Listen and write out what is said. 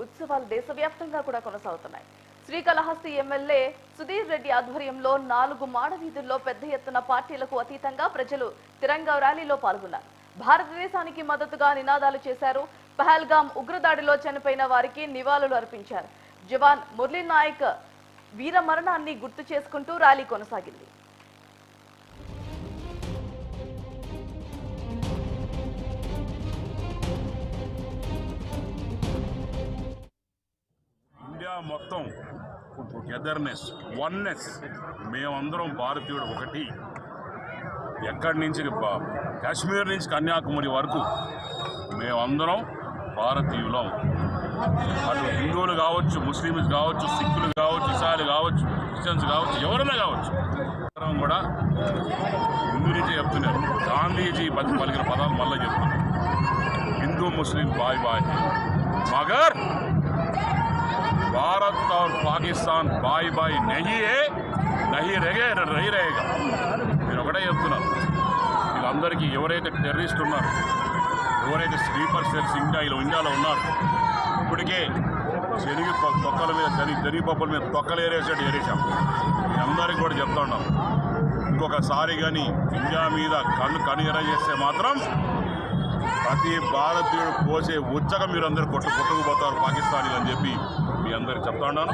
ఉత్సవాలు దేశవ్యాప్తంగా కూడా కొనసాగుతున్నాయి. శ్రీకాళహస్తి ఎమ్మెల్యే సుధీర్ రెడ్డి ఆధ్వర్యంలో 4 మాడ వీధుల్లో పెద్ద ఎత్తున పార్టీలకు అతీతంగా ప్రజలు తిరంగా ర్యాలీలో పాల్గొన్నారు. భారతదేశానికి మద్దతుగా నినాదాలు చేశారు. పహల్గాం ఉగ్రదాడిలో చనిపోయిన వారికి నివాళులు అర్పించారు. జవాన్ మురళీ నాయక్ వీర మరణాన్ని గుర్తు చేసుకుంటూ ర్యాలీ కొనసాగింది. ఇండియా మొత్తం టుగెదర్నెస్, వన్నెస్, మేమందరం భారతీయుడు ఒకటి. ఎక్కడి నుంచి కాశ్మీర్ నుంచి కన్యాకుమారి వరకు మేమందరం భారతీయులం. అటు హిందువులు కావచ్చు, ముస్లిమ్స్ కావచ్చు, సిక్కులు కావచ్చు, ఇసాలు కావచ్చు, క్రిస్టియన్స్ కావచ్చు, ఎవరైనా కావచ్చు, అందరం కూడా ముందు నుంచే చెప్తున్నారు. గాంధీజీ పలికిన పదాలు మళ్ళీ చెప్తున్నారు. हिंदू मुस्लिम भाई भाई मगर भारत और पाकिस्तान भाई भाई नहीं है, नहीं रहेगा. నేను ఒకటే చెప్తున్నాను, వీళ్ళందరికీ ఎవరైతే టెర్రరిస్ట్ ఉన్నారో, ఎవరైతే స్లీపర్ సెల్స్ ఇండియాలో ఉన్నారు, ఇప్పటికే శనిగి తొక్కల మీద శనిపప్పుల మీద తొక్కలు ఏరేసాం. అందరికీ కూడా చెప్తా ఉన్నాం, ఇంకొకసారి కానీ ఇండియా మీద కనుగర చేస్తే మాత్రం ప్రతి భారతీయుడు పోసే ఉచ్చగా మీరందరూ కొట్టుకుపోతారు పాకిస్తానీలు అని చెప్పి మీ అందరికి చెప్తా ఉన్నాను.